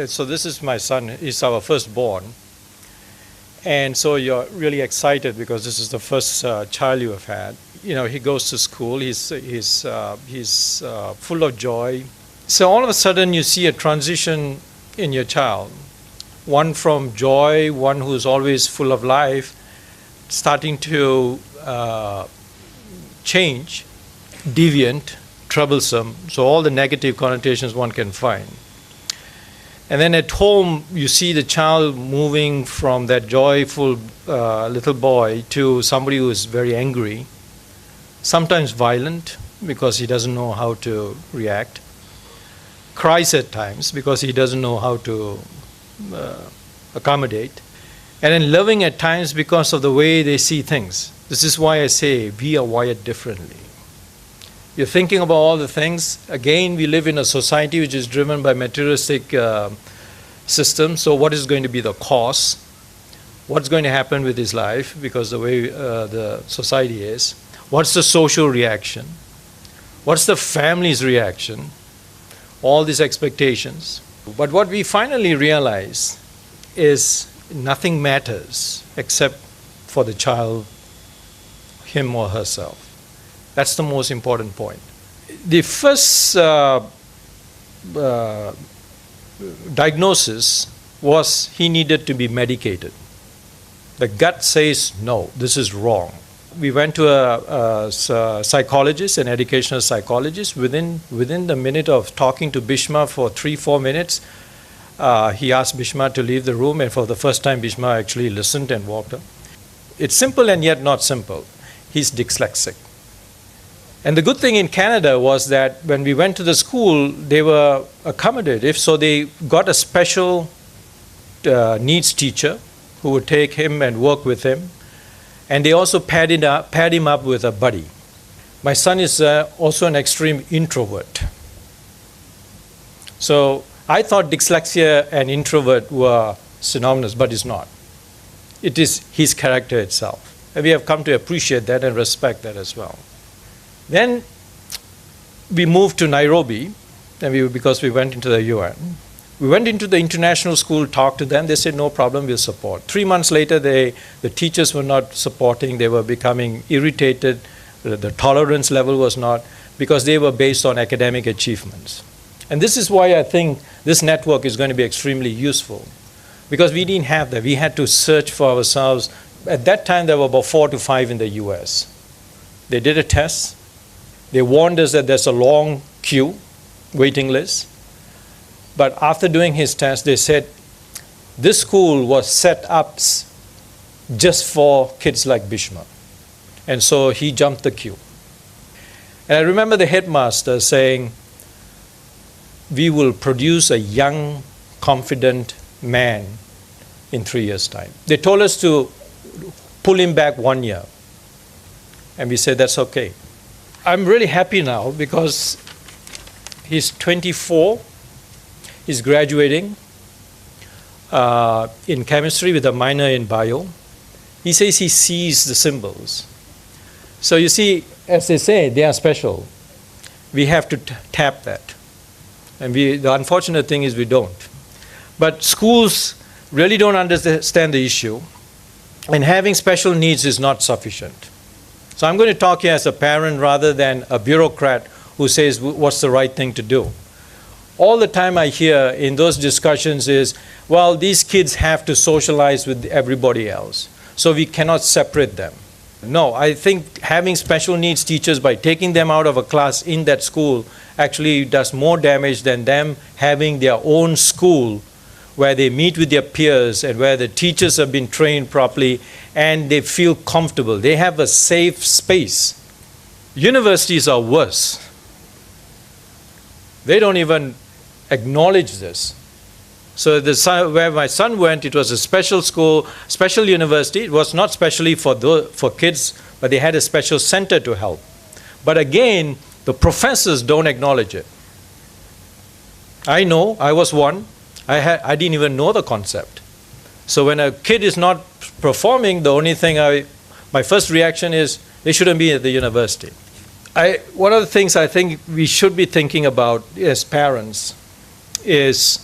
So this is my son. He's our firstborn. And so you're really excited because this is the first child you have had. You know, he goes to school. He's full of joy. So all of a sudden you see a transition in your child. One from joy, one who's always full of life, starting to change, deviant, troublesome. So all the negative connotations one can find. And then at home, you see the child moving from that joyful little boy to somebody who is very angry, sometimes violent because he doesn't know how to react, cries at times because he doesn't know how to accommodate, and then loving at times because of the way they see things. This is why I say we are wired differently. You're thinking about all the things. Again, we live in a society which is driven by materialistic systems. So what is going to be the cause? What's going to happen with his life because the way the society is? What's the social reaction? What's the family's reaction? All these expectations. But what we finally realize is nothing matters except for the child, him or herself. That's the most important point. The first diagnosis was he needed to be medicated. The gut says, no, this is wrong. We went to a psychologist, an educational psychologist. Within the minute of talking to Bhishma for 3-4 minutes, he asked Bhishma to leave the room, and for the first time Bhishma actually listened and walked up. It's simple and yet not simple. He's dyslexic. And the good thing in Canada was that when we went to the school, they were accommodative, so they got a special needs teacher who would take him and work with him. And they also paired him up with a buddy. My son is also an extreme introvert. So I thought dyslexia and introvert were synonymous, but it's not. It is his character itself. And we have come to appreciate that and respect that as well. Then we moved to Nairobi, and because we went into the UN. We went into the international school, talked to them. They said, no problem, we'll support. 3 months later, the teachers were not supporting. They were becoming irritated. The tolerance level was not, because they were based on academic achievements. And this is why I think this network is going to be extremely useful, because we didn't have that. We had to search for ourselves. At that time, there were about 4 to 5 in the US. They did a test. They warned us that there's a long queue, waiting list. But after doing his test, they said this school was set up just for kids like Bhishma. And so he jumped the queue. And I remember the headmaster saying, we will produce a young, confident man in 3 years' time. They told us to pull him back 1 year. And we said, that's okay. I'm really happy now because he's 24. He's graduating in chemistry with a minor in bio. He says he sees the symbols. So you see, as they say, they are special. We have to tap that. And the unfortunate thing is we don't. But schools really don't understand the issue. And having special needs is not sufficient. So I'm going to talk here as a parent rather than a bureaucrat who says what's the right thing to do. All the time I hear in those discussions is, well, these kids have to socialize with everybody else, so we cannot separate them. No, I think having special needs teachers, by taking them out of a class in that school, actually does more damage than them having their own school where they meet with their peers and where the teachers have been trained properly and they feel comfortable. They have a safe space. Universities are worse. They don't even acknowledge this. So where my son went, it was a special school, special university. It was not specially for kids, but they had a special center to help. But again, the professors don't acknowledge it. I know, I was one. I didn't even know the concept. So when a kid is not performing, the only thing my first reaction is, they shouldn't be at the university. One of the things I think we should be thinking about as parents is,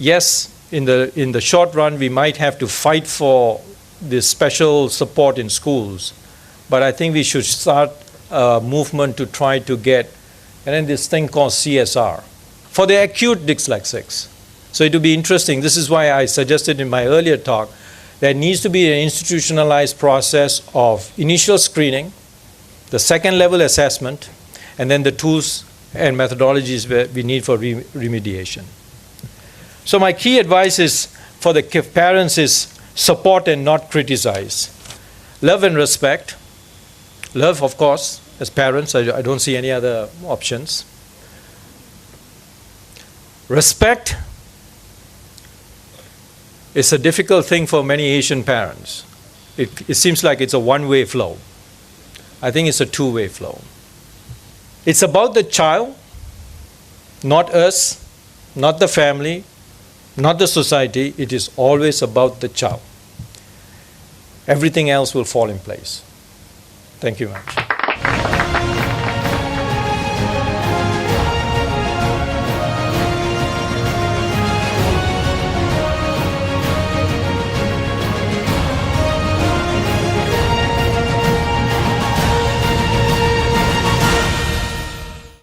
yes, in the short run, we might have to fight for this special support in schools, but I think we should start a movement to try to get, and then this thing called CSR for the acute dyslexics. So it will be interesting. This is why I suggested in my earlier talk, there needs to be an institutionalized process of initial screening, the second level assessment, and then the tools and methodologies that we need for remediation. So my key advice is for the parents is support and not criticize. Love and respect. Love, of course, as parents, I don't see any other options. Respect is a difficult thing for many Asian parents. It seems like it's a one-way flow. I think it's a two-way flow. It's about the child, not us, not the family, not the society. It is always about the child. Everything else will fall in place. Thank you very much.